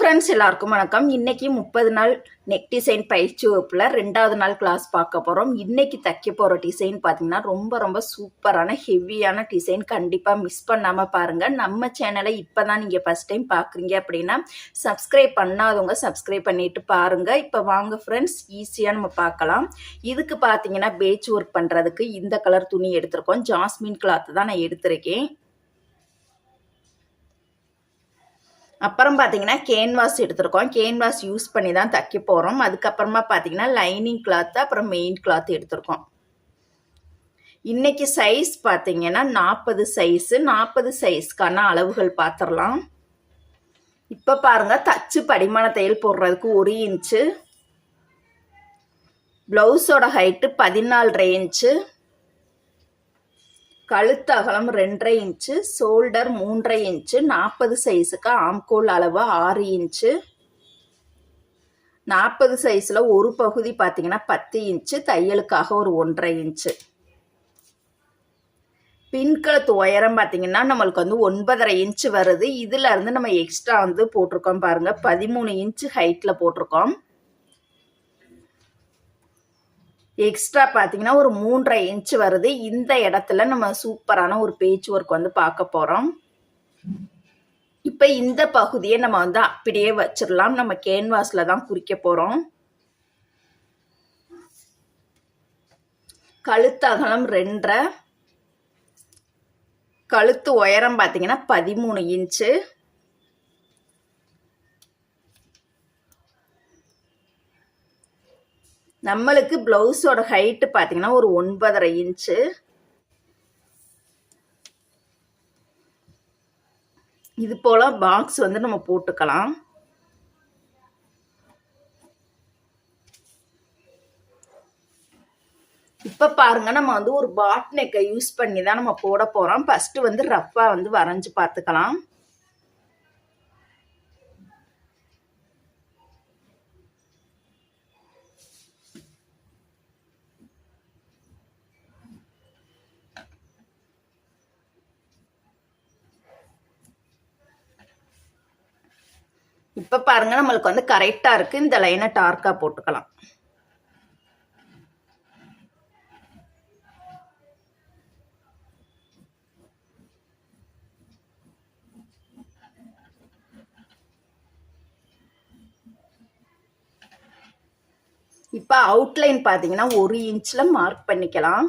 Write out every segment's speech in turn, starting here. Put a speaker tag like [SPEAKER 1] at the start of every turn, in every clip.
[SPEAKER 1] Friends எல்லாருக்கும் வணக்கம். இன்னைக்கு 30 நாள் நெக் டிசைன் பயிற்சி வகுப்பில் 2வது நாள் கிளாஸ் பார்க்க போகிறோம். இன்னைக்கு தைக்க போகிற டிசைன் பார்த்தீங்கன்னா ரொம்ப சூப்பரான ஹெவியான டிசைன். கண்டிப்பாக மிஸ் பண்ணாமல் பாருங்கள். நம்ம சேனலை இப்போ தான் நீங்கள் ஃபஸ்ட் டைம் பார்க்குறீங்க அப்படின்னா சப்ஸ்கிரைப் பண்ணாதவங்க சப்ஸ்கிரைப் பண்ணிட்டு பாருங்கள். இப்போ வாங்க ஃப்ரெண்ட்ஸ், ஈஸியாக நம்ம பார்க்கலாம். இதுக்கு பார்த்தீங்கன்னா பேட்ச் ஒர்க் பண்ணுறதுக்கு இந்த கலர் துணி எடுத்திருக்கோம். ஜாஸ்மின் கிளாத் தான் நான் எடுத்திருக்கேன். அப்புறம் பார்த்தீங்கன்னா கேன்வாஸ் எடுத்திருக்கோம். கேன்வாஸ் யூஸ் பண்ணி தான் தைக்க போகிறோம். அதுக்கப்புறமா பார்த்தீங்கன்னா லைனிங் கிளாத்து, அப்புறம் மெயின் கிளாத் எடுத்திருக்கோம். இன்னைக்கு சைஸ் பார்த்தீங்கன்னா 40 சைஸு. 40 சைஸ்க்கான அளவுகள் பார்த்துடலாம். இப்போ பாருங்கள், தச்சு படிமான தையல் போடுறதுக்கு 1 இன்ச்சு, ப்ளவுஸோட ஹைட்டு 14.5 இன்ச்சு, கழுத்து அகலம் 2.5 இன்ச்சு, ஷோல்டர் 3.5 இன்ச்சு, 40 சைஸுக்கு ஆம்கோல் அளவு 6 இன்ச்சு, 40 சைஸில் ஒரு பகுதி பார்த்தீங்கன்னா 10 இன்ச்சு, தையலுக்காக ஒரு 1.5 இன்ச்சு. பின்கழுத்து உயரம் பார்த்தீங்கன்னா நம்மளுக்கு வந்து 9.5 இன்ச்சு வருது. இதில் இருந்து நம்ம எக்ஸ்ட்ரா வந்து போட்டிருக்கோம் பாருங்கள், 13 இன்ச்சு ஹைட்டில் போட்டிருக்கோம். எக்ஸ்ட்ரா பார்த்தீங்கன்னா ஒரு 3.5 இன்ச்சு வருது. இந்த இடத்துல நம்ம சூப்பரான ஒரு பேட்ச் ஒர்க் வந்து பார்க்க போகிறோம். இப்போ இந்த பகுதியை நம்ம வந்து அப்படியே வச்சிடலாம். நம்ம கேன்வாஸில் தான் குறிக்க போகிறோம். கழுத்து அகலம் 2.5, கழுத்து உயரம் பார்த்தீங்கன்னா 13 இன்ச்சு, நம்மளுக்கு ப்ளவுஸோட ஹைட்டு பார்த்தீங்கன்னா ஒரு 9.5 இன்ச்சு. இது போல் பாக்ஸ் வந்து நம்ம போட்டுக்கலாம். இப்போ பாருங்க, நம்ம வந்து ஒரு பாட் நெக்கை யூஸ் பண்ணி தான் நம்ம போட போகிறோம். ஃபஸ்ட்டு வந்து ரஃப்பாக வந்து வரைஞ்சி பார்த்துக்கலாம். இப்போ பாருங்க, நம்மளுக்கு வந்து கரெக்டாக இருக்குது. இந்த லைனை டார்க்காக போட்டுக்கலாம். இப்போ அவுட்லைன் பார்த்தீங்கன்னா 1 இன்ச்சில் மார்க் பண்ணிக்கலாம்.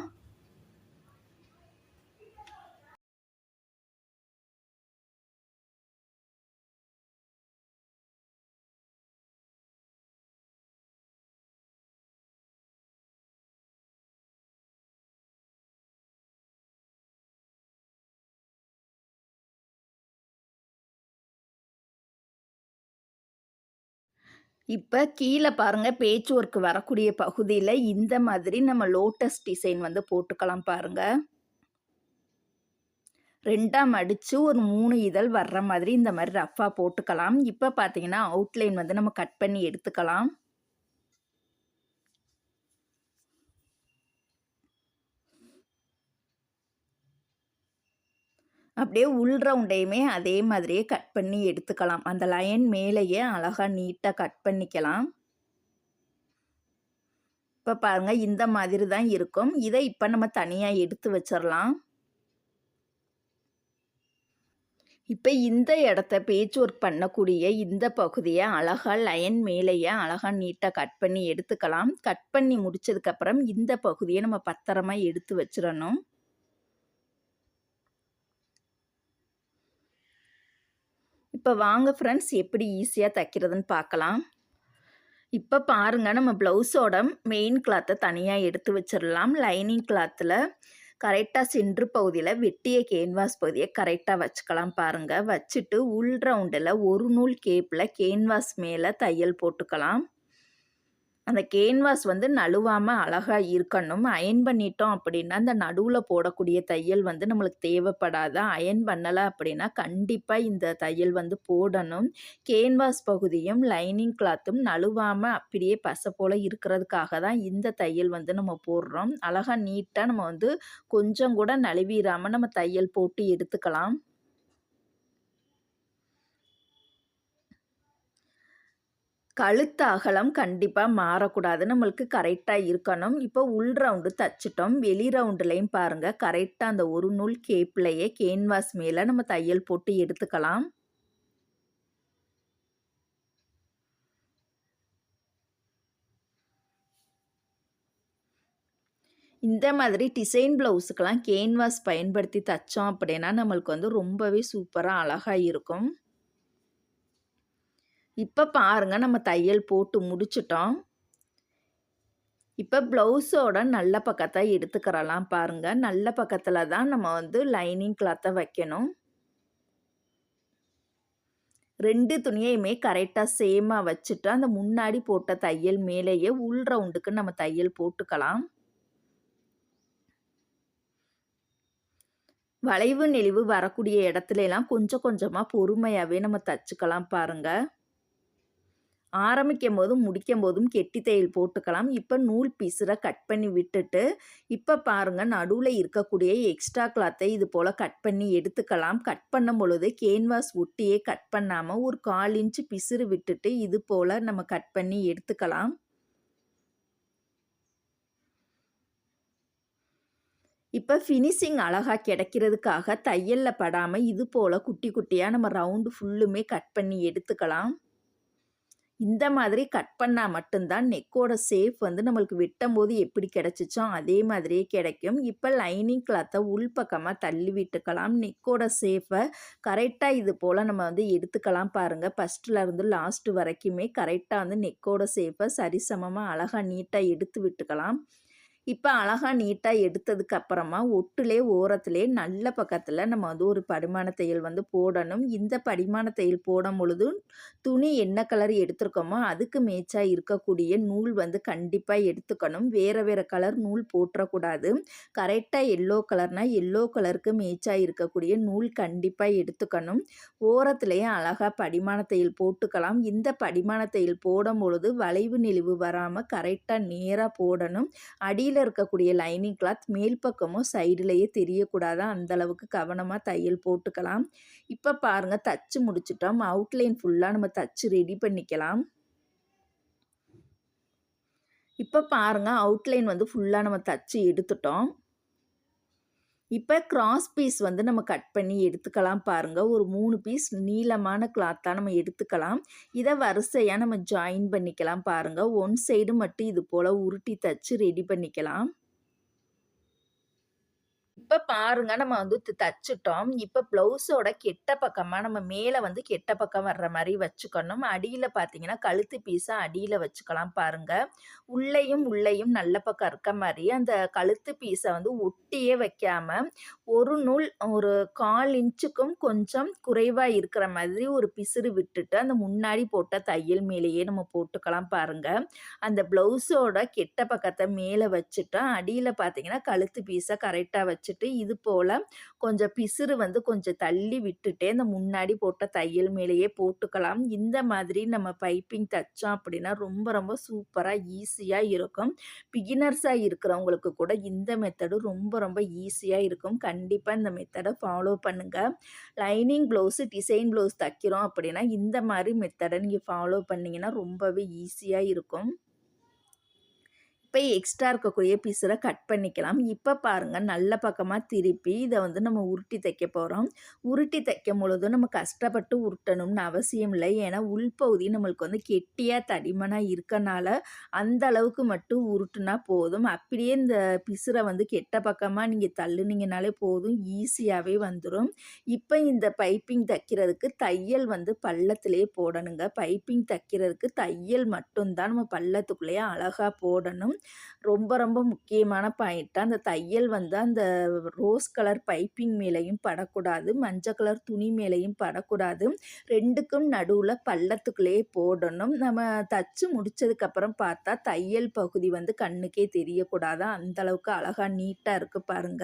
[SPEAKER 1] இப்போ கீழே பாருங்கள், பேட்ச் ஒர்க் வரக்கூடிய பகுதியில் இந்த மாதிரி நம்ம லோட்டஸ் டிசைன் வந்து போட்டுக்கலாம். பாருங்கள், 2ஆ மடித்து ஒரு 3 இதழ் வர்ற மாதிரி இந்த மாதிரி ரஃப்பாக போட்டுக்கலாம். இப்போ பார்த்தீங்கன்னா அவுட்லைன் வந்து நம்ம கட் பண்ணி எடுத்துக்கலாம். அப்படியே உள் ரவுண்டையுமே அதே மாதிரியே கட் பண்ணி எடுத்துக்கலாம். அந்த லைன் மேலேயே அழகாக நீட்டாக கட் பண்ணிக்கலாம். இப்போ பாருங்கள், இந்த மாதிரி தான் இருக்கும். இதை இப்போ நம்ம தனியாக எடுத்து வச்சிடலாம். இப்போ இந்த இடத்த பேட்ச் ஒர்க் பண்ணக்கூடிய இந்த பகுதியை அழகாக லைன் மேலேயே அழகாக நீட்டாக கட் பண்ணி எடுத்துக்கலாம். கட் பண்ணி முடிச்சதுக்கப்புறம் இந்த பகுதியை நம்ம பத்திரமா எடுத்து வச்சிடணும். இப்போ வாங்க ஃப்ரெண்ட்ஸ், எப்படி ஈஸியாக தைக்கிறதுன்னு பார்க்கலாம். இப்போ பாருங்கள், நம்ம ப்ளவுஸோட மெயின் கிளாத்தை தனியாக எடுத்து வச்சிடலாம். லைனிங் கிளாத்தில் கரெக்டாக சென்ட்ரு பகுதியில் வெட்டிய கேன்வாஸ் பகுதியை கரெக்டாக வச்சுக்கலாம். பாருங்கள், வச்சுட்டு உள் ரவுண்டில் ஒரு நூல் கேப்பில் கேன்வாஸ் மேலே தையல் போட்டுக்கலாம். அந்த கேன்வாஸ் வந்து நழுவாமல் அழகாக இருக்கணும். அயன் பண்ணிட்டோம் அப்படின்னா அந்த நடுவில் போடக்கூடிய தையல் வந்து நம்மளுக்கு தேவைப்படாது. அயன் பண்ணலை அப்படின்னா கண்டிப்பாக இந்த தையல் வந்து போடணும். கேன்வாஸ் பகுதியும் லைனிங் கிளாத்தும் நழுவாமல் அப்படியே பசை போல் இருக்கிறதுக்காக தான் இந்த தையல் வந்து நம்ம போடுறோம். அழகாக நீட்டாக நம்ம வந்து கொஞ்சம் கூட நழுவிடாமல் நம்ம தையல் போட்டு எடுத்துக்கலாம். கழுத்து அகலம் கண்டிப்பா மாறக்கூடாது. நம்மளுக்கு கரெக்ட்டா இருக்கணும். இப்போ உள் ரவுண்டு தச்சுட்டோம். வெளி ரவுண்டுலயும் பாருங்க, கரெக்ட்டா அந்த ஒரு நூல் கேப்லயே கேன்வாஸ் மேல நம்ம தையல் போட்டு எடுத்துக்கலாம். இந்த மாதிரி டிசைன் ப்ளவுஸுக்கெல்லாம் கேன்வாஸ் பயன்படுத்தி தச்சோம் அப்படின்னா, நம்மளுக்கு வந்து ரொம்பவே சூப்பரா அழகா இருக்கும். இப்ப பாருங்க, நம்ம தையல் போட்டு முடிச்சுட்டோம். இப்ப ப்ளவுஸோட நல்ல பக்கத்த எடுத்துக்கிறலாம் பாருங்க. நல்ல பக்கத்துல தான் நம்ம வந்து லைனிங் கிளாத்த வைக்கணும். 2 துணியையுமே கரெக்ட்டா சேமா வச்சுட்டு, அந்த முன்னாடி போட்ட தையல் மேலேயே உள் ரவுண்டுக்கு நம்ம தையல் போட்டுக்கலாம். வளைவு நெளிவு வரக்கூடிய இடத்துலலாம் கொஞ்சம் கொஞ்சமா பொறுமையாவே நம்ம தச்சுக்கலாம் பாருங்க. ஆரம்பிக்கும்போதும், முடிக்கும்போதும் கெட்டி தையல் போட்டுக்கலாம். இப்ப நூல் பீஸர கட் பண்ணி விட்டுட்டு, இப்ப பாருங்க நடுவுல இருக்கக்கூடிய எக்ஸ்ட்ரா கிளாத்தை இது போல கட் பண்ணி எடுத்துக்கலாம். கட் பண்ணும் பொழுது கேன்வாஸ் ஒட்டியே கட் பண்ணாம ஒரு 1/4 இன்ச் பிசுறு விட்டுட்டு, இது போல நம்ம கட் பண்ணி எடுத்துக்கலாம். இப்ப ஃபினிஷிங் அழகா கிடைக்கிறதுக்காக தையல்ல படாம இது போல குட்டி குட்டியா நம்ம ரவுண்டு ஃபுல்லுமே கட் பண்ணி எடுத்துக்கலாம். இந்த மாதிரி கட் பண்ணா மட்டும் தான் நெக்கோட ஷேப் வந்து நம்மளுக்கு வெட்டும்போது எப்படி கிடைச்சுச்சோ அதே மாதிரியே கிடைக்கும். இப்ப லைனிங் கிளாத்த உள்பக்கமா தள்ளி விட்டுக்கலாம். நெக்கோட ஷேப்ப கரெக்ட்டா இது போல நம்ம வந்து எடுத்துக்கலாம் பாருங்க. ஃபர்ஸ்ட்ல இருந்து லாஸ்ட் வரைக்குமே கரெக்ட்டா வந்து நெக்கோட ஷேப்ப சரிசமமா அழகா நீட்டா எடுத்து விட்டுக்கலாம். இப்ப அழகா நீட்டா எடுத்ததுக்கு அப்புறமா ஒட்டுலே ஓரத்திலே நல்ல பக்கத்துல நம்ம வந்து ஒரு படிமான தையல் வந்து போடணும். இந்த படிமான தையல் போடும் பொழுது துணி என்ன கலர் எடுத்திருக்கோமோ அதுக்கு மேட்சா இருக்கக்கூடிய நூல் வந்து கண்டிப்பா எடுத்துக்கணும். வேற வேற கலர் நூல் போட்றக்கூடாது. கரெக்ட்டா எல்லோ கலர்னா எல்லோ கலருக்கு மேட்சா இருக்கக்கூடிய நூல் கண்டிப்பா எடுத்துக்கணும். ஓரத்திலேயே அழகா படிமான தையல் போட்டுக்கலாம். இந்த படிமான தையல் போடும் பொழுது வளைவு நெளிவு வராம கரெக்ட்டா நேரா போடணும். அடியில இருக்கக்கூடிய லைனிங் கிளாத் மேல் பக்கமும் சைடுலயே தெரியக்கூடாது. அந்த அளவுக்கு கவனமா தையல் போட்டுக்கலாம். இப்ப பாருங்க தச்சு முடிச்சுட்டோம். அவுட்லைன் ஃபுல்லா நம்ம தச்சு ரெடி பண்ணிக்கலாம். இப்ப பாருங்க அவுட்லைன் வந்து ஃபுல்லா நம்ம தச்சு எடுத்துட்டோம். இப்ப கிராஸ் பீஸ் வந்து நம்ம கட் பண்ணி எடுத்துக்கலாம் பாருங்க. ஒரு 3 பீஸ் நீளமான கிளாத்தா நம்ம எடுத்துக்கலாம். இத வரிசையா நம்ம ஜாயின் பண்ணிக்கலாம் பாருங்க. ஒன் சைடு மட்டும் இது போல உருட்டி தச்சு ரெடி பண்ணிக்கலாம். இப்ப பாருங்க நம்ம வந்து தச்சுட்டோம். இப்ப ப்ளவுஸோட கெட்ட பக்கமா நம்ம மேல வந்து கெட்ட பக்கம் வர்ற மாரி வச்சுக்கணும். அடியில பார்த்தீங்கன்னா, கழுத்து பீஸ அடியில வச்சுக்கலாம் பாருங்க. உள்ளேயும் நல்ல பக்கம் இருக்க மாரி அந்த கழுத்து பீஸ வந்து ஒட்டியே வைக்காம, ஒரு நூல் ஒரு 1/4 இன்ச்சுக்கும் கொஞ்சம் குறைவா இருக்கிற மாதிரி ஒரு பிசுறு விட்டுட்டு, அந்த முன்னாடி போட்ட தையல் மேலேயே நம்ம போட்டுக்கலாம் பாருங்க. அந்த ப்ளவுஸோட கெட்ட பக்கத்த மேல வச்சுட்டு, அடியில பார்த்தீங்கன்னா, கழுத்து பீஸ கரெக்ட்டா வச்சுட்டு, இது போல கொஞ்சம் பிசுறு வந்து கொஞ்சம் தள்ளி விட்டுட்டே, அந்த முன்னாடி போட்ட தையல் மேலேயே போட்டுக்கலாம். இந்த மாதிரி நம்ம பைப்பிங் தச்சோம் அப்படின்னா, ரொம்ப ரொம்ப சூப்பரா, ஈஸியா இருக்கும். பிகினர்ஸா இருக்கிறவங்களுக்கு கூட இந்த மெத்தடு ரொம்ப ரொம்ப ஈஸியா இருக்கும். கண்டிப்பா இந்த மெத்தட ஃபாலோ பண்ணுங்க. லைனிங் ப்ளவுஸு, டிசைன் ப்ளவுஸ் தைக்கிறோம் அப்படின்னா, இந்த மாரி மெத்தட நீங்க ஃபாலோ பண்ணீங்கன்னா ரொம்பவே ஈஸியா இருக்கும். இப்ப எக்ஸ்ட்ரா இருக்கக்கூடிய பீஸர கட் பண்ணிக்கலாம். இப்ப பாருங்க நல்ல பக்கமா திருப்பி இத வந்து நம்ம உருட்டி தைக்க போறோம். உருட்டி தைக்கும் பொழுது நம்ம கஷ்டப்பட்டு உருட்டணும்னு அவசியம் இல்லை. ஏன்னா உள்பகுதி நம்மளுக்கு வந்து கெட்டியா தடிமனா இருக்கனால, அந்த அளவுக்கு மட்டும் உருட்டுனா போதும். அப்படியே இந்த பிசுற வந்து கெட்ட பக்கமா நீங்க தள்ளுனீங்கனாலே போதும். ஈஸியாவே வந்துரும். இப்ப இந்த பைப்பிங் தைக்கிறதுக்கு தையல் வந்து பள்ளத்திலேயே போடணுங்க. பைப்பிங் தைக்கிறதுக்கு தையல் மட்டும் தான் நம்ம பள்ளத்துக்குள்ளேயே அழகா போடணும். ரொம்ப ரொம்ப முக்கியமான பாயிண்ட். அந்த தையல் வந்து அந்த ரோஸ் கலர் பைப்பிங் மேலேயும் படக்கூடாது. மஞ்சள் கலர் துணி மேலேயும் படக்கூடாது. 2க்கும் நடுவுல பள்ளத்துக்குள்ளேயே போடணும். நம்ம தச்சு முடிச்சதுக்கப்புறம் பார்த்தா தையல் பகுதி வந்து கண்ணுக்கே தெரியக்கூடாது. அந்த அளவுக்கு அழகா நீட்டா இருக்கு பாருங்க.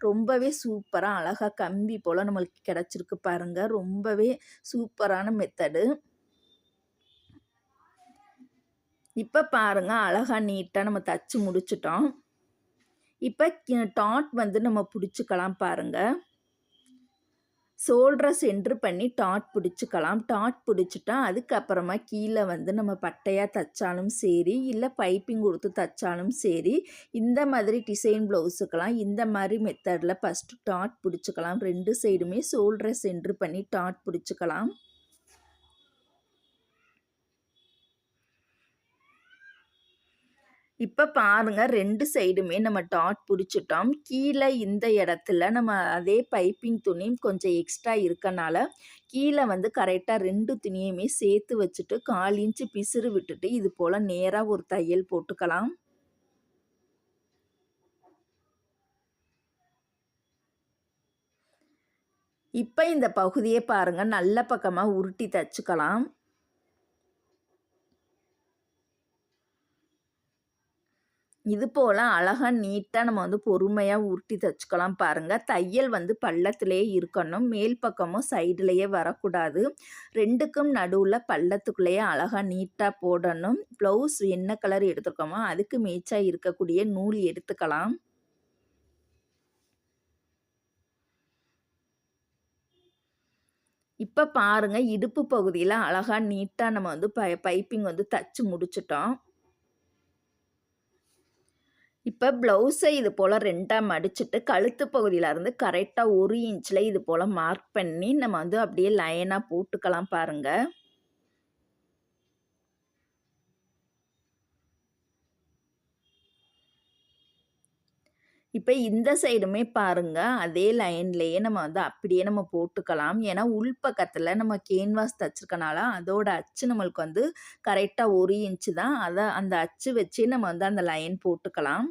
[SPEAKER 1] ரொம்பவே சூப்பரா அழகா கம்பி போல நம்மளுக்கு கிடைச்சிருக்கு பாருங்க. ரொம்பவே சூப்பரான மெத்தடு. இப்ப பாருங்க அழகா நீட்டா நம்ம தச்சு முடிச்சுட்டோம். இப்ப டாட் வந்து நம்ம புடிச்சுக்கலாம் பாருங்க. ஷோல்டரை சென்ட்ரு பண்ணி டாட் பிடிச்சிக்கலாம். டாட் பிடிச்சிட்டா அதுக்கப்புறமா கீழே வந்து நம்ம பட்டையாக தைச்சாலும் சரி, இல்லை பைப்பிங் கொடுத்து தைச்சாலும் சரி, இந்த மாதிரி டிசைன் ப்ளவுஸுக்கெல்லாம் இந்த மாதிரி மெத்தடில் ஃபஸ்ட்டு டாட் பிடிச்சிக்கலாம். 2 சைடுமே ஷோல்டரை சென்ட்ரு பண்ணி டாட் பிடிச்சிக்கலாம். இப்போ பாருங்க 2 சைடுமே நம்ம டாட் பிடிச்சிட்டோம். கீழே இந்த இடத்துல நம்ம அதே பைப்பிங் துணி கொஞ்சம் எக்ஸ்ட்ரா இருக்கனால கீழே வந்து கரெக்டாக 2 துணியுமே சேர்த்து வச்சுட்டு 1/4 இன்ச்சு பிசுறு விட்டுட்டு இது போல் நேராக ஒரு தையல் போட்டுக்கலாம். இப்போ இந்த பகுதியை பாருங்க நல்ல பக்கமாக உருட்டி தச்சுக்கலாம். இது போல் அழகாக நீட்டாக நம்ம வந்து பொறுமையாக உருட்டி தைச்சிக்கலாம். பாருங்கள், தையல் வந்து பள்ளத்திலே இருக்கணும், மேல் பக்கமும் சைடுலேயே வரக்கூடாது. 2க்கும் நடுவில் பள்ளத்துக்குள்ளேயே அழகாக நீட்டாக போடணும். ப்ளவுஸ் என்ன கலர் எடுத்துருக்கோமோ அதுக்கு மேட்சாக இருக்கக்கூடிய நூல் எடுத்துக்கலாம். இப்போ பாருங்கள், இடுப்பு பகுதியில் அழகாக நீட்டாக நம்ம வந்து பைப்பிங் வந்து தச்சு முடிச்சிட்டோம். இப்போ ப்ளவுஸை இது போல் 2ஆக மடிச்சுட்டு கழுத்து பகுதியிலேருந்து கரெக்டாக 1 இன்ச்சில் இது போல் மார்க் பண்ணி நம்ம வந்து அப்படியே லைனாக போட்டுக்கலாம். பாருங்கள், இப்போ இந்த சைடுமே பாருங்கள் அதே லைன்லேயே நம்ம வந்து அப்படியே நம்ம போட்டுக்கலாம். ஏன்னா உள்பக்கத்தில் நம்ம கேன்வாஸ் தச்சுருக்கனால அதோட அச்சு நம்மளுக்கு வந்து கரெக்டாக 1 இன்ச்சு தான். அதை அந்த அச்சு வச்சு நம்ம வந்து அந்த லைன் போட்டுக்கலாம்.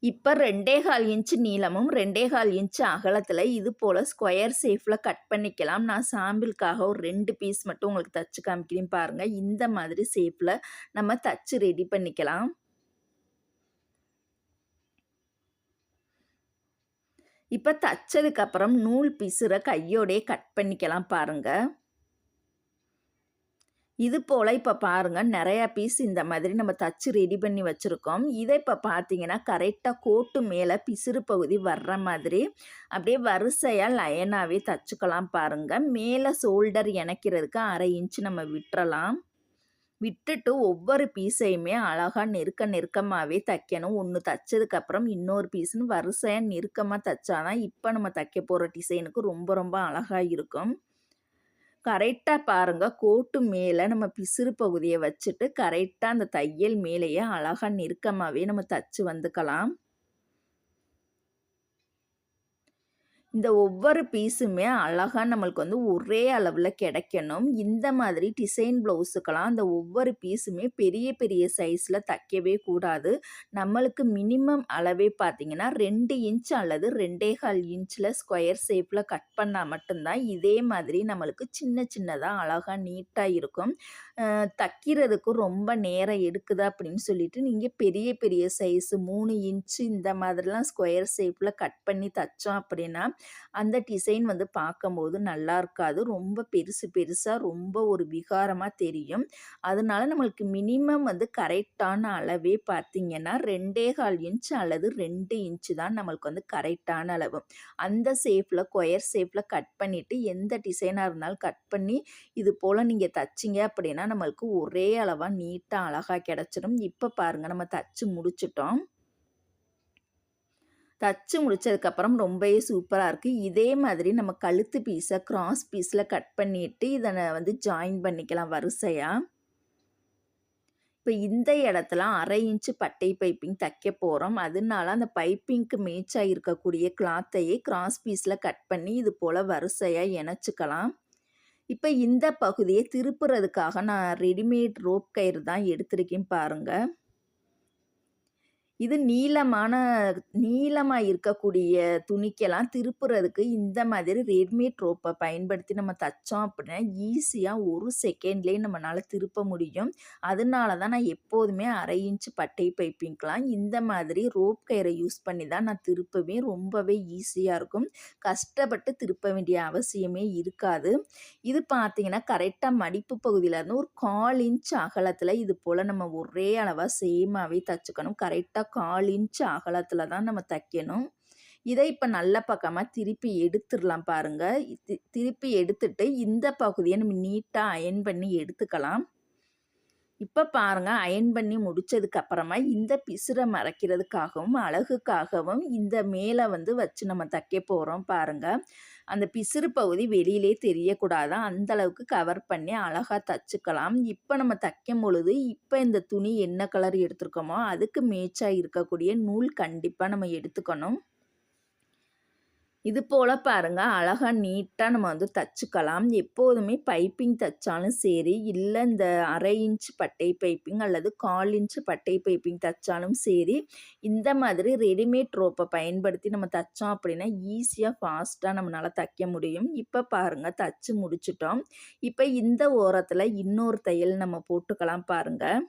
[SPEAKER 1] இப்போ 2.25 இன்ச்சு நீளமும் 2.25 இன்ச்சு அகலத்தில் இது போல் ஸ்கொயர் ஷேப்பில் கட் பண்ணிக்கலாம். நான் சாம்பிளுக்காக ஒரு 2 பீஸ் மட்டும் உங்களுக்கு தச்சு காமிக்கிறேன் பாருங்கள். இந்த மாதிரி ஷேப்பில் நம்ம தச்சு ரெடி பண்ணிக்கலாம். இப்போ தச்சதுக்கப்புறம் நூல் பிசுரை கையோடையே கட் பண்ணிக்கலாம். பாருங்கள், இது போல் இப்போ பாருங்கள் நிறையா பீஸ் இந்த மாதிரி நம்ம தச்சு ரெடி பண்ணி வச்சுருக்கோம். இதை இப்போ பார்த்தீங்கன்னா கரெக்டாக கோட்டு மேலே பிசுறு பகுதி வர்ற மாதிரி அப்படியே வரிசையாக லைனாகவே தச்சுக்கலாம். பாருங்கள், மேலே ஷோல்டர் இணைக்கிறதுக்கு 1/2 இன்ச்சு நம்ம விட்டுறலாம். விட்டுட்டு ஒவ்வொரு பீஸையுமே அழகாக நெருக்கமாகவே தைக்கணும். ஒன்று தைச்சதுக்கப்புறம் இன்னொரு பீஸுன்னு வரிசையாக நெருக்கமாக தைச்சாதான் இப்போ நம்ம தைக்க போகிற டிசைனுக்கு ரொம்ப ரொம்ப அழகாக இருக்கும். கரெக்டாக பாருங்கள், கோட்டு மேலே நம்ம பிசுறு பகுதியை வச்சுட்டு கரெக்டாக அந்த தையல் மேலேயே அழகாக நெருக்கமாகவே நம்ம தச்சு வந்துக்கலாம். இந்த ஒவ்வொரு பீஸுமே அழகாக நம்மளுக்கு வந்து ஒரே அளவில் கிடைக்கணும். இந்த மாதிரி டிசைன் ப்ளவுஸுக்கெல்லாம் அந்த ஒவ்வொரு பீஸுமே பெரிய பெரிய சைஸில் தைக்கவே கூடாது. நம்மளுக்கு மினிமம் அளவே பார்த்திங்கன்னா 2 இன்ச் அல்லது 2.25 இன்ச்சில் ஸ்கொயர் ஷேப்பில் கட் பண்ணால் மட்டும்தான் இதே மாதிரி நம்மளுக்கு சின்ன சின்னதாக அழகாக நீட்டாக இருக்கும். தைக்கிறதுக்கு ரொம்ப நேரம் எடுக்குது அப்படின்னு சொல்லிட்டு நீங்கள் பெரிய பெரிய சைஸு 3 இன்ச்சு இந்த மாதிரிலாம் ஸ்கொயர் ஷேப்பில் கட் பண்ணி தைச்சோம் அப்படின்னா அந்த டிசைன் வந்து பார்க்கும்போது நல்லா இருக்காது. ரொம்ப பெருசு பெருசாக ரொம்ப ஒரு விகாரமாக தெரியும். அதனால நம்மளுக்கு மினிமம் வந்து கரெக்டான அளவே பார்த்திங்கன்னா 2.25 இன்ச் அல்லது 2 இன்ச்சு தான் நம்மளுக்கு வந்து கரெக்டான அளவு. அந்த ஷேப்பில் ஸ்கொயர் ஷேப்பில் கட் பண்ணிவிட்டு எந்த டிசைனாக இருந்தாலும் கட் பண்ணி இது போல் நீங்கள் தைச்சிங்க அப்படின்னா நம்மளுக்கு ஒரே அளவாக நீட்டாக அழகாக கிடச்சிடும். இப்போ பாருங்கள், நம்ம தச்சு முடிச்சிட்டோம். தச்சு முடித்ததுக்கப்புறம் ரொம்பவே சூப்பராக இருக்குது. இதே மாதிரி நம்ம கழுத்து பீஸை கிராஸ் பீஸில் கட் பண்ணிவிட்டு இதை வந்து ஜாயின் பண்ணிக்கலாம் வரிசையாக. இப்போ இந்த இடத்துல 1/2 இன்ச்சு பட்டை பைப்பிங் தைக்க போகிறோம். அதனால அந்த பைப்பிங்க்கு மேட்சாக இருக்கக்கூடிய கிளாத்தையே கிராஸ் பீஸில் கட் பண்ணி இது போல் வரிசையாக இணைச்சிக்கலாம். இப்போ இந்த பகுதியை திருப்புறதுக்காக நான் ரெடிமேட் ரோப் கயிறு தான் எடுத்திருக்கேன் பாருங்கள். இது நீளமாக இருக்கக்கூடிய துணிக்கெல்லாம் திருப்புறதுக்கு இந்த மாதிரி ரெடிமேட் ரோப்பை பயன்படுத்தி நம்ம தைச்சோம் அப்படின்னா ஈஸியாக 1 செகண்ட்லேயே நம்மளால் திருப்ப முடியும். அதனால தான் நான் எப்போதுமே 1/2 இன்ச்சு பட்டை பைப்பிங்க்கெலாம் இந்த மாதிரி ரோப் கயிறை யூஸ் பண்ணி தான் நான் திருப்புவேன். ரொம்பவே ஈஸியாக இருக்கும். கஷ்டப்பட்டு திருப்ப வேண்டிய அவசியமே இருக்காது. இது பார்த்திங்கன்னா கரெக்டாக மடிப்பு பகுதியிலேருந்து ஒரு 1/4 இன்ச் அகலத்தில் இது போல் நம்ம ஒரே அளவாக சேமாகவே தைச்சிக்கணும். கரெக்டாக 1/4 இன்ச்சு அகலத்தில் தான் நம்ம தைக்கணும். இதை இப்போ நல்ல பக்கமாக திருப்பி எடுத்துடலாம் பாருங்கள். திருப்பி எடுத்துட்டு இந்த பகுதியை நம்ம நீட்டாக அயர்ன் பண்ணி எடுத்துக்கலாம். இப்போ பாருங்க, அயர்ன் பண்ணி முடிச்சதுக்கு அப்புறமா இந்த பிசுரை மறைக்கிறதுக்காகவும் அழகுக்காகவும் இந்த மேலே வந்து வச்சு நம்ம தைக்க போகிறோம் பாருங்க. அந்த பிசுறு பகுதி வெளியிலே தெரியக்கூடாதான், அந்த அளவுக்கு கவர் பண்ணி அழகாக தச்சுக்கலாம். இப்போ நம்ம தைக்கும் பொழுது இப்போ இந்த துணி என்ன கலர் எடுத்துருக்கோமோ அதுக்கு மேட்சாக இருக்கக்கூடிய நூல் கண்டிப்பாக நம்ம எடுத்துக்கணும். இது போல் பாருங்க, அழகாக நீட்டாக நம்ம வந்து தச்சுக்கலாம். எப்போதுமே பைப்பிங் தைச்சாலும் சரி, இல்லை இந்த 1/2 இன்ச் பட்டை பைப்பிங் அல்லது 1/4 இன்ச் பட்டை பைப்பிங் தைச்சாலும் சரி, இந்த மாதிரி ரெடிமேட் ரோப்பை பயன்படுத்தி நம்ம தைச்சோம் அப்படின்னா ஈஸியாக ஃபாஸ்ட்டாக நம்மளால் தைக்க முடியும். இப்போ பாருங்கள், தச்சு முடிச்சிட்டோம். இப்போ இந்த ஓரத்தில் இன்னொரு தையல் நம்ம போட்டுக்கலாம் பாருங்கள்.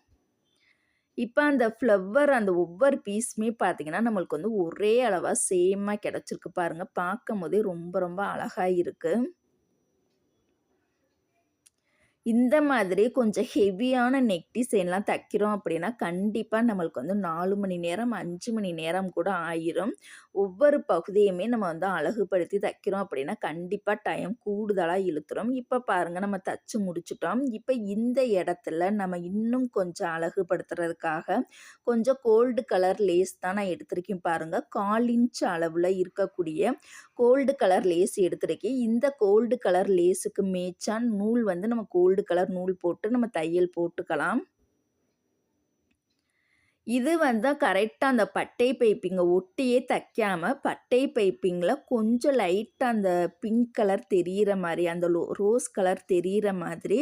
[SPEAKER 1] இப்போ அந்த ஃப்ளவர் அந்த ஒவ்வொரு பீஸுமே பார்த்தீங்கன்னா நம்மளுக்கு வந்து ஒரே அளவாக சேமாக கிடச்சிருக்கு பாருங்கள். பார்க்கும் போதே ரொம்ப ரொம்ப அழகாக இருக்குது. இந்த மாதிரி கொஞ்சம் ஹெவியான நெக் டிசைன்லாம் தைக்கிறோம் அப்படின்னா கண்டிப்பாக நம்மளுக்கு வந்து 4 மணி நேரம் 5 மணி நேரம் கூட ஆயிரும். ஒவ்வொரு பகுதியுமே நம்ம வந்து அழகுபடுத்தி தைக்கிறோம் அப்படின்னா கண்டிப்பாக டைம் கூடுதலாக இழுத்துரும். இப்போ பாருங்கள், நம்ம தச்சு முடிச்சிட்டோம். இப்போ இந்த இடத்துல நம்ம இன்னும் கொஞ்சம் அழகுபடுத்துறதுக்காக கொஞ்சம் கோல்டு கலர் லேஸ் தான் நான் எடுத்திருக்கேன் பாருங்கள். 1/4 இன்ச் அளவில் இருக்கக்கூடிய கோல்டு கலர் லேஸ் எடுத்திருக்கேன். இந்த கோல்டு கலர் லேஸுக்கு மேட்சான நூல் வந்து நம்ம கோல்டு கலர் நூல் போட்டு நம்ம தையல் போட்டுக்கலாம். இது வந்து கரெக்டாக அந்த பட்டை பைப்பிங்கை ஒட்டியே தைக்காமல் பட்டை பைப்பிங்கில் கொஞ்சம் லைட்டாக அந்த பிங்க் கலர் தெரிகிற மாதிரி, அந்த ரோஸ் கலர் தெரிகிற மாதிரி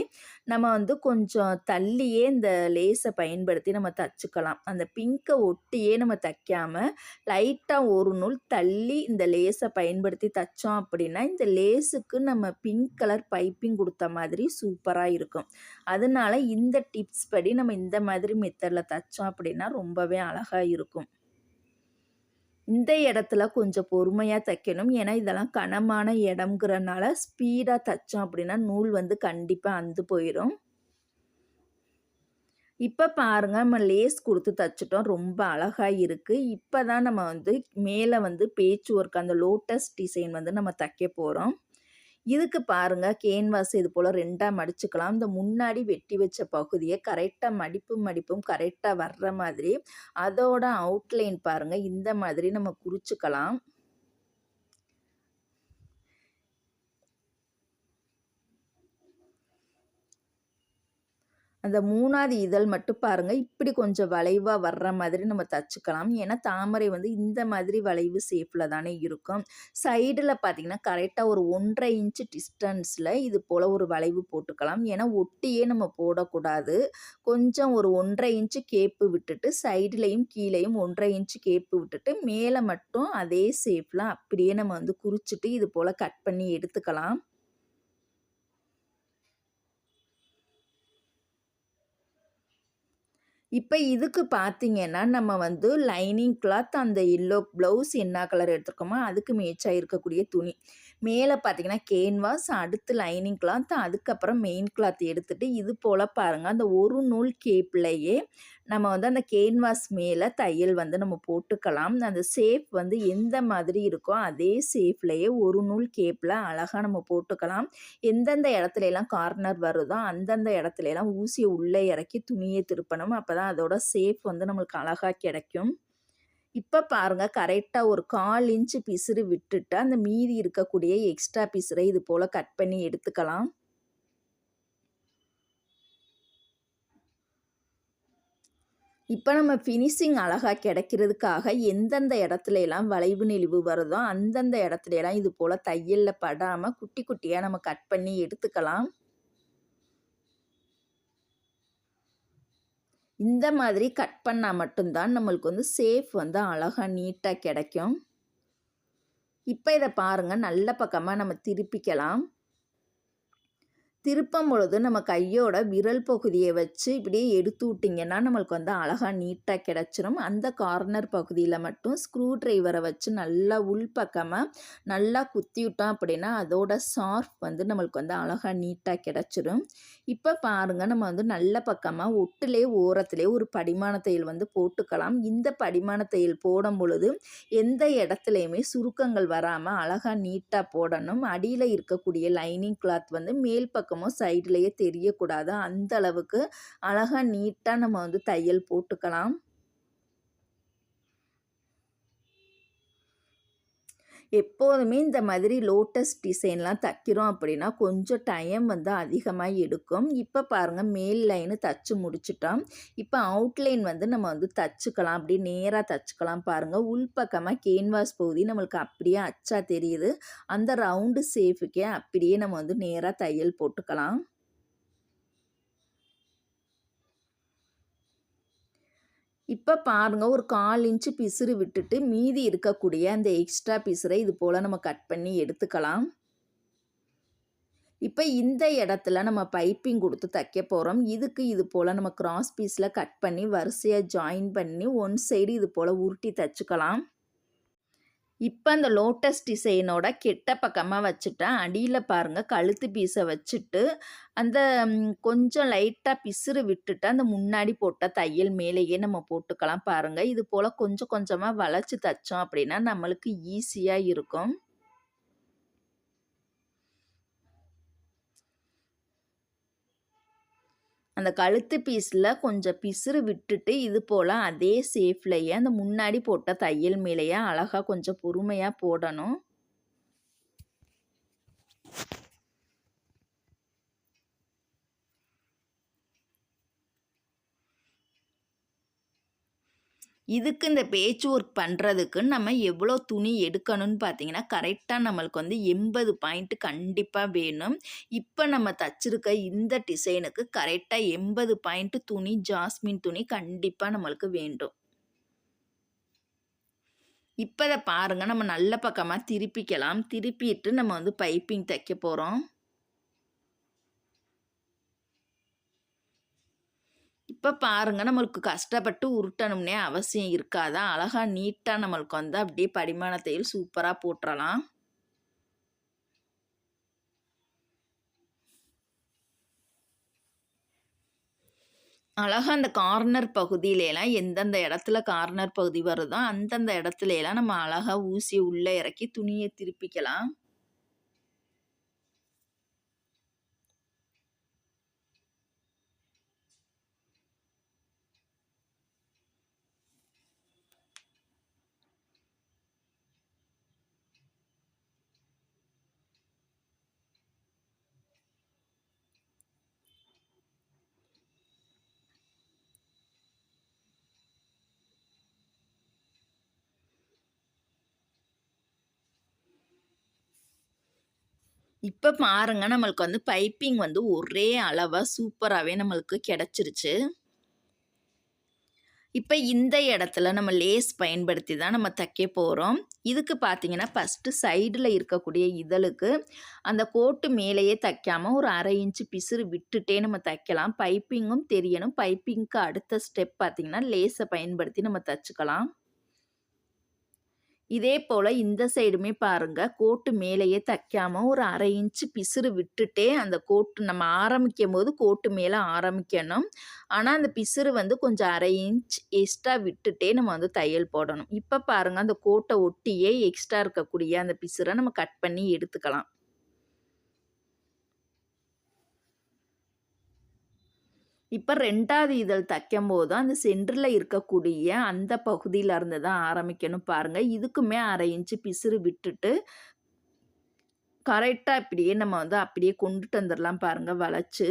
[SPEAKER 1] நம்ம வந்து கொஞ்சம் தள்ளியே இந்த லேஸை பயன்படுத்தி நம்ம தைச்சிக்கலாம். அந்த பிங்கை ஒட்டியே நம்ம தைக்காமல் லைட்டாக ஒரு நூல் தள்ளி இந்த லேஸை பயன்படுத்தி தைச்சோம் அப்படின்னா இந்த லேஸுக்கு நம்ம பிங்க் கலர் பைப்பிங் கொடுத்த மாதிரி சூப்பராக இருக்கும். அதனால இந்த டிப்ஸ் படி நம்ம இந்த மாதிரி மெத்தடில் தைச்சோம் அப்படின்னா ரொம்பவே அழகாக இருக்கும். இந்த இடத்துல கொஞ்சம் பொறுமையாக தைக்கணும். ஏன்னா இதெல்லாம் கனமான இடம்ங்கிறனால ஸ்பீடாக தைச்சோம் அப்படின்னா நூல் வந்து கண்டிப்பாக அந்து போயிடும். இப்போ பாருங்கள், நம்ம லேஸ் கொடுத்து தைச்சிட்டோம். ரொம்ப அழகாக இருக்குது. இப்போ தான் நம்ம வந்து மேலே வந்து பேட்ச் ஒர்க் அந்த லோட்டஸ் டிசைன் வந்து நம்ம தைக்க போகிறோம். இதுக்கு பாருங்கள், கேன்வாஸ் இது போல் 2ஆக மடிச்சுக்கலாம். இந்த முன்னாடி வெட்டி வச்ச பகுதியை கரெக்டாக மடிப்பும் கரெக்டாக வர்ற மாதிரி அதோட அவுட்லைன் பாருங்கள் இந்த மாதிரி நம்ம குறிச்சுக்கலாம். அந்த 3வது இதழ் மட்டும் பாருங்கள், இப்படி கொஞ்சம் வளைவாக வர்ற மாதிரி நம்ம தச்சுக்கலாம். ஏன்னா தாமரை வந்து இந்த மாதிரி வளைவு ஷேப்பில் தானே இருக்கும். சைடில் பார்த்திங்கன்னா கரெக்டாக ஒரு 1.5 இன்ச்சு டிஸ்டன்ஸில் இது போல் ஒரு வளைவு போட்டுக்கலாம். ஏன்னா ஒட்டியே நம்ம போடக்கூடாது. கொஞ்சம் ஒரு 1.5 இன்ச்சு கேப்பு விட்டுட்டு சைடுலையும் கீழேயும் 1.5 இன்ச்சு கேப்பு விட்டுட்டு மேலே மட்டும் அதே ஷேப்பில் அப்படியே நம்ம வந்து குறிச்சிட்டு இது போல் கட் பண்ணி எடுத்துக்கலாம். இப்போ இதுக்கு பார்த்தீங்கன்னா நம்ம வந்து லைனிங் கிளாத் அந்த எல்லோ ப்ளவுஸ் என்ன கலர் எடுத்துருக்கோமோ அதுக்கு மேட்சாக இருக்கக்கூடிய துணி மேலே பார்த்தீங்கன்னா கேன்வாஸ், அடுத்து லைனிங் கிளாத், அதுக்கப்புறம் மெயின் கிளாத் எடுத்துகிட்டு இது போல் பாருங்கள் அந்த ஒரு நூல் கேப்லையே நம்ம வந்து அந்த கேன்வாஸ் மேலே தையல் வந்து நம்ம போட்டுக்கலாம். அந்த ஷேப் வந்து எந்த மாதிரி இருக்கோ அதே ஷேப்லேயே ஒரு நூல் கேப்பில் அழகாக நம்ம போட்டுக்கலாம். எந்தெந்த இடத்துலலாம் கார்னர் வருதோ அந்தந்த இடத்துலலாம் ஊசியை உள்ளே இறக்கி துணியை திருப்பணும். அப்போ தான் அதோட ஷேப் வந்து நம்மளுக்கு அழகாக கிடைக்கும். இப்போ பாருங்கள், கரெக்டாக ஒரு 1/4 இன்ச்சு பிசுறு விட்டுட்டு அந்த மீதி இருக்கக்கூடிய எக்ஸ்ட்ரா பிசுரை இது போல் கட் பண்ணி எடுத்துக்கலாம். இப்போ நம்ம ஃபினிஷிங் அழகாக கிடைக்கிறதுக்காக எந்தெந்த இடத்துலலாம் வளைவு நெளிவு வருதோ அந்தந்த இடத்துலலாம் இது போல் தையலில் படாமல் குட்டி குட்டியாக நம்ம கட் பண்ணி எடுத்துக்கலாம். இந்த மாதிரி கட் பண்ணால் மட்டும்தான் நம்மளுக்கு வந்து ஷேப் வந்து அழகாக நீட்டாக கிடைக்கும். இப்போ இதை பாருங்கள், நல்ல பக்கமாக நம்ம திருப்பிக்கலாம். திருப்பும் பொழுது நம்ம கையோட விரல் பகுதியை வச்சு இப்படியே எடுத்து விட்டிங்கன்னா நம்மளுக்கு வந்து அழகாக நீட்டாக கிடச்சிரும். அந்த கார்னர் பகுதியில் மட்டும் ஸ்க்ரூ டிரைவரை வச்சு நல்லா உள்பக்கமாக நல்லா குத்தி விட்டோம் அப்படின்னா அதோட ஷார்ப் வந்து நம்மளுக்கு வந்து அழகாக நீட்டாக கிடச்சிரும். இப்போ பாருங்கள், நம்ம வந்து நல்ல பக்கமாக ஒட்டுலே ஓரத்திலே ஒரு படிமான தையல் வந்து போட்டுக்கலாம். இந்த படிமான தையல் போடும் பொழுது எந்த இடத்துலையுமே சுருக்கங்கள் வராமல் அழகாக நீட்டாக போடணும். அடியில் இருக்கக்கூடிய லைனிங் கிளாத் வந்து மேல் பக்கமும் சைட்லேயே தெரியக்கூடாது. அந்த அளவுக்கு அழகாக நீட்டாக நம்ம வந்து தையல் போட்டுக்கலாம். எப்போதுமே இந்த மாதிரி லோட்டஸ் டிசைன்லாம் தைக்கிறோம் அப்படின்னா கொஞ்சம் டைம் வந்து அதிகமாக எடுக்கும். இப்போ பாருங்கள், மேல் லைனு தச்சு முடிச்சிட்டோம். இப்போ அவுட்லைன் வந்து நம்ம வந்து தச்சுக்கலாம். அப்படியே நேராக தச்சுக்கலாம். பாருங்கள், உள்பக்கமாக கேன்வாஸ் பகுதி நம்மளுக்கு அப்படியே அச்சா தெரியுது. அந்த ரவுண்டு ஷேப்புக்கே அப்படியே நம்ம வந்து நேராக தையல் போட்டுக்கலாம். இப்போ பாருங்கள், ஒரு 1/4 இன்ச்சு பிசுறு விட்டுட்டு மீதி இருக்கக்கூடிய அந்த எக்ஸ்ட்ரா பிசுரை இது போல் நம்ம கட் பண்ணி எடுத்துக்கலாம். இப்போ இந்த இடத்துல நம்ம பைப்பிங் கொடுத்து தைக்க போகிறோம். இதுக்கு இது போல் நம்ம கிராஸ் பீஸில் கட் பண்ணி வரிசையாக ஜாயின் பண்ணி ஒன் சைடு இது போல் உருட்டி தைச்சிக்கலாம். இப்போ அந்த லோட்டஸ் டிசைனோட கெட்ட பக்கமாக வச்சுட்டேன். அடியில் பாருங்கள், கழுத்து பீஸை வச்சுட்டு அந்த கொஞ்சம் லைட்டாக பிசுறு விட்டுட்டு அந்த முன்னாடி போட்ட தையல் மேலேயே நம்ம போட்டுக்கலாம். பாருங்கள், இது போல் கொஞ்சம் கொஞ்சமாக வளைச்சி தைச்சோம் அப்படின்னா நம்மளுக்கு ஈஸியாக இருக்கும். அந்த கழுத்து பீஸில் கொஞ்சம் பிசுறு விட்டுட்டு இது போல் அதே ஷேப்லேயே அந்த முன்னாடி போட்ட தையல் மேலேயே அழகாக கொஞ்சம் பொறுமையாக போடணும். இதுக்கு இந்த பேட்ச் ஒர்க் பண்ணுறதுக்கு நம்ம எவ்வளோ துணி எடுக்கணும்னு பார்த்தீங்கன்னா கரெக்டாக நம்மளுக்கு வந்து 80 பாயிண்ட் கண்டிப்பாக வேணும். இப்போ நம்ம தச்சிருக்க இந்த டிசைனுக்கு கரெக்டாக 80 பாயிண்ட் துணி, ஜாஸ்மின் துணி கண்டிப்பாக நம்மளுக்கு வேண்டும். இப்போ இதை பாருங்கள், நம்ம நல்ல பக்கமாக திருப்பிக்கலாம். திருப்பிட்டு நம்ம வந்து பைப்பிங் தைக்க போகிறோம். இப்போ பாருங்கள், நம்மளுக்கு கஷ்டப்பட்டு உருட்டணும்னே அவசியம் இருக்காதா. அழகாக நீட்டாக நம்மளுக்கு வந்து அப்படியே படிமான தையல் சூப்பராக போட்டுறலாம். அழகாக அந்த கார்னர் பகுதியிலலாம் எந்தெந்த இடத்துல கார்னர் பகுதி வருதோ அந்தந்த இடத்துலலாம் நம்ம அழகாக ஊசி உள்ளே இறக்கி துணியை திருப்பிக்கலாம். இப்போ பாருங்க, நம்மளுக்கு வந்து பைப்பிங் வந்து ஒரே அளவாக சூப்பராகவே நம்மளுக்கு கிடச்சிருச்சு. இப்போ இந்த இடத்துல நம்ம லேஸ் பயன்படுத்தி தான் நம்ம தைக்க போகிறோம். இதுக்கு பார்த்தீங்கன்னா ஃபஸ்ட்டு சைடில் இருக்கக்கூடிய இதழுக்கு அந்த கோட்டு மேலேயே தைக்காமல் ஒரு 1/2 இன்ச்சு பிசுறு விட்டுட்டே நம்ம தைக்கலாம். பைப்பிங்கும் தெரியணும். பைப்பிங்க்கு அடுத்த ஸ்டெப் பார்த்திங்கன்னா லேஸை பயன்படுத்தி நம்ம தைச்சிக்கலாம். இதே போல் இந்த சைடுமே பாருங்கள், கோட்டு மேலேயே தைக்காமல் ஒரு 1/2 இன்ச்சு பிசுறு விட்டுட்டே அந்த கோட்டு நம்ம ஆரம்பிக்கும் போது கோட்டு மேலே ஆரம்பிக்கணும். ஆனால் அந்த பிசுறு வந்து கொஞ்சம் 1/2 இன்ச் எக்ஸ்ட்ரா விட்டுட்டே நம்ம வந்து தையல் போடணும். இப்போ பாருங்கள், அந்த கோட்டை ஒட்டியே எக்ஸ்ட்ரா இருக்கக்கூடிய அந்த பிசுறை நம்ம கட் பண்ணி எடுத்துக்கலாம். இப்போ 2வது இதழ் தைக்கும்போது அந்த சென்டரில் இருக்கக்கூடிய அந்த பகுதியிலேருந்து தான் ஆரம்பிக்கணும். பாருங்கள், இதுக்குமே 1/2 இன்ச்சு பிசுறு விட்டுட்டு கரெக்டாக இப்படியே நம்ம வந்து அப்படியே கொண்டுட்டு வந்துடலாம். பாருங்கள், வளைச்சு.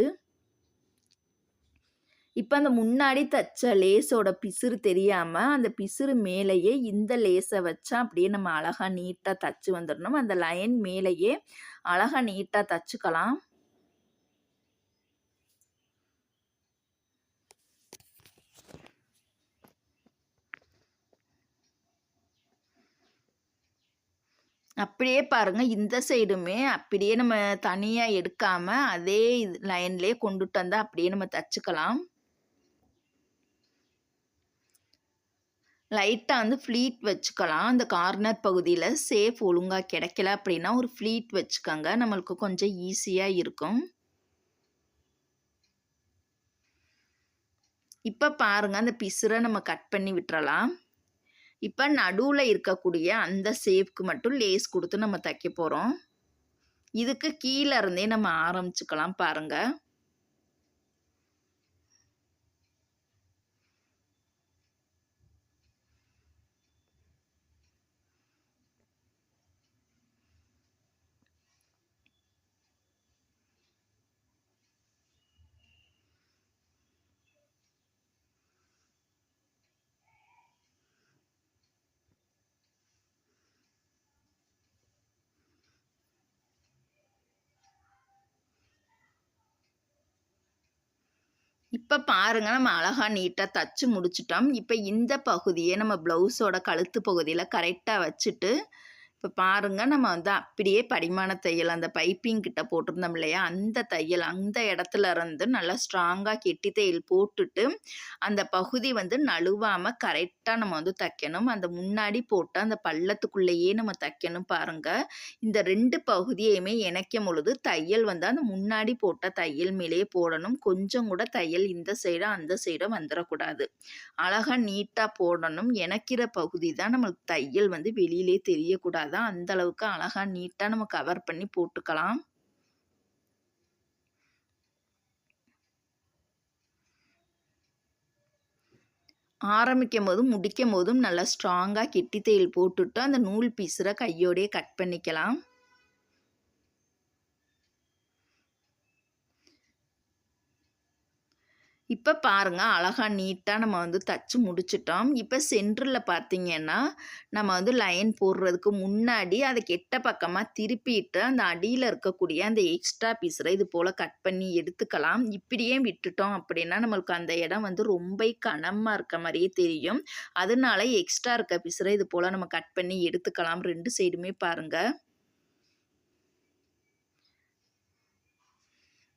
[SPEAKER 1] இப்போ அந்த முன்னாடி தைச்ச லேஸோட பிசுறு தெரியாமல் அந்த பிசுறு மேலேயே இந்த லேஸை வச்சா அப்படியே நம்ம அழகாக நீட்டாக தைச்சி வந்துடணும். அந்த லைன் மேலேயே அழகாக நீட்டாக தைச்சிக்கலாம். அப்படியே பாருங்க இந்த சைடுமே அப்படியே நம்ம தனியா எடுக்காம, அதே லைன்லயே கொண்டுட்டு வந்தா அப்படியே நம்ம தச்சுக்கலாம். லைட்டா வந்து ஃப்ளீட் வச்சுக்கலாம். அந்த கார்னர் பகுதியில சேஃப் ஒழுங்கா கிடைக்கல அப்படின்னா, ஒரு ஃப்ளீட் வச்சுக்கங்க. நம்மளுக்கு கொஞ்சம் ஈஸியா இருக்கும். இப்ப பாருங்க, அந்த பிசுற நம்ம கட் பண்ணி விட்டுறலாம். இப்ப நடுவுல இருக்கக்கூடிய அந்த ஷேப்க்கு மட்டும் லேஸ் குடுத்து நம்ம தைக்க போறோம். இதுக்கு கீழ இருந்தே நம்ம ஆரம்பிச்சுக்கலாம் பாருங்க. இப்ப பாருங்க, நம்ம அழகா நீட்டா தச்சு முடிச்சுட்டோம். இப்ப இந்த பகுதிய நம்ம ப்ளவுஸோட கழுத்து பகுதியில கரெக்ட்டா வச்சுட்டு, இப்ப பாருங்க நம்ம வந்து அப்படியே படிமான தையல் அந்த பைப்பிங் கிட்ட போட்டிருந்தோம் இல்லையா? அந்த தையல் அந்த இடத்துல இருந்து நல்லா ஸ்ட்ராங்கா கெட்டி தையல் போட்டுட்டு, அந்த பகுதி வந்து நழுவாம கரெக்ட்டா நம்ம வந்து தைக்கணும். அந்த முன்னாடி போட்ட அந்த பள்ளத்துக்குள்ளேயே நம்ம தைக்கணும் பாருங்க. இந்த 2 பகுதியையுமே இணைக்கும் பொழுது தையல் வந்து அந்த முன்னாடி போட்ட தையல் மேலேயே போடணும். கொஞ்சம் கூட தையல் இந்த சைடும், அந்த சைடும் வந்துறக்கூடாது. அழகா நீட்டா போடணும். இணைக்கிற பகுதி தான் நம்மளுக்கு தையல் வந்து வெளியிலே தெரியக்கூடாது. அந்த அளவுக்கு அழகா நீட்டா நம்ம கவர் பண்ணி போட்டுக்கலாம். ஆரம்பிக்கும்போதும், முடிக்கும்போதும் நல்லா ஸ்ட்ராங்கா கெட்டி தையல் போட்டுட்டு, அந்த நூல் பீஸர கையோடயே கட் பண்ணிக்கலாம். இப்ப பாருங்க, அழகா நீட்டா நம்ம வந்து தச்சு முடிச்சுட்டோம். இப்ப சென்டர்ல பார்த்தீங்கன்னா, நம்ம வந்து லைன் போடுறதுக்கு முன்னாடி அத கெட்ட பக்கமா திருப்பிட்டு, அந்த அடியில இருக்கக்கூடிய அந்த எக்ஸ்ட்ரா பீஸர இது போல கட் பண்ணி எடுத்துக்கலாம். இப்படியே விட்டுட்டோம் அப்படின்னா, நம்மளுக்கு அந்த இடம் வந்து ரொம்ப கனமா இருக்க மாரியே தெரியும். அதனால எக்ஸ்ட்ரா இருக்க பீஸர இது போல நம்ம கட் பண்ணி எடுத்துக்கலாம். 2 சைடுமே பாருங்க.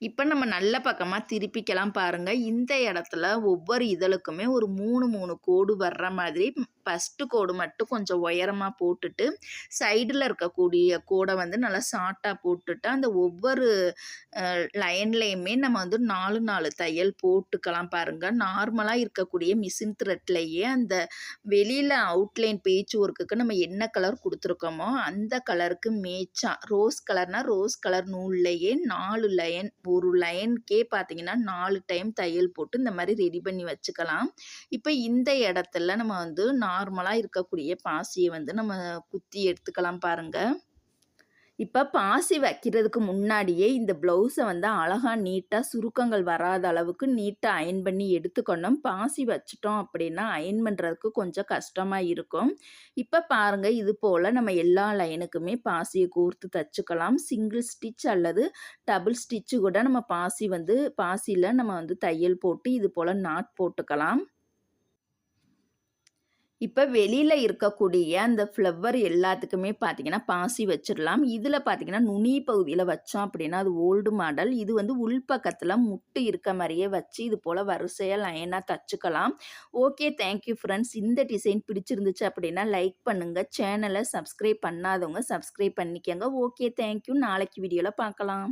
[SPEAKER 1] இப்ப நம்ம நல்ல பக்கமா திருப்பிக்கலாம் பாருங்க. இந்த இடத்துல ஒவ்வொரு இதழுக்குமே ஒரு 3, 3 கோடு வர்ற மாதிரி ஃபர்ஸ்ட்டு கோடு மட்டும் கொஞ்சம் உயரமா போட்டுட்டு, சைடுல இருக்கக்கூடிய கோட வந்து நல்லா ஷார்ட்டா போட்டுட்டு, அந்த ஒவ்வொரு லைன்லயுமே நம்ம வந்து 4, 4 தையல் போட்டுக்கலாம் பாருங்க. நார்மலா இருக்கக்கூடிய மிஷின் த்ரெட்லயே அந்த வெளியில அவுட்லைன் பேட்ச் ஒர்க்குக்கு நம்ம என்ன கலர் குடுத்துருக்கோமோ, அந்த கலருக்கு மேட்சா ரோஸ் கலர்னா, ரோஸ் கலர் நூல்லயே 4 லைன் ஒரு லைனுக்கே பார்த்தீங்கன்னா 4 டைம் தையல் போட்டு இந்த மாரி ரெடி பண்ணி வச்சுக்கலாம். இப்ப இந்த இடத்துல நம்ம வந்து நார்மலா இருக்கக்கூடிய பாசிய வந்து நம்ம குத்தி எடுத்துக்கலாம் பாருங்க. இப்ப பாசி வைக்கிறதுக்கு முன்னாடியே இந்த ப்ளவுஸ வந்து அழகா நீட்டா சுருக்கங்கள் வராத அளவுக்கு நீட்டா அயர்ன் பண்ணி எடுத்துக்கணும். பாசி வச்சுட்டோம் அப்படின்னா அயர்ன் பண்றதுக்கு கொஞ்சம் கஷ்டமா இருக்கும். இப்ப பாருங்க இது போல நம்ம எல்லா லைனுக்குமே பாசிய கோர்த்து தச்சுக்கலாம். சிங்கிள் ஸ்டிச் அல்லது டபுள் ஸ்டிச்சு கூட நம்ம பாசியில நம்ம வந்து தையல் போட்டு இது போல நாட் போட்டுக்கலாம். இப்ப வெளியில இருக்கக்கூடிய அந்த ஃப்ளவர் எல்லாத்துக்குமே பார்த்தீங்கன்னா, பாசி வச்சிரலாம். இதில பார்த்தீங்கன்னா, நுனி பகுதியில வச்சோம் அப்படின்னா, அது ஓல்டு மாடல். இது வந்து உள்பக்கத்தில முட்டு இருக்க மாரியே வச்சு, இது போல வரிசையா லைனா தச்சுக்கலாம். Okay, thank you friends. இந்த டிசைன் பிடிச்சிருந்துச்சு அப்படின்னா, லைக் பண்ணுங்க. சேனல சப்ஸ்கிரைப் பண்ணாதவங்க சப்ஸ்கிரைப் பண்ணிக்கங்க. Okay, thank you. நாளைக்கு வீடியோல பார்க்கலாம்.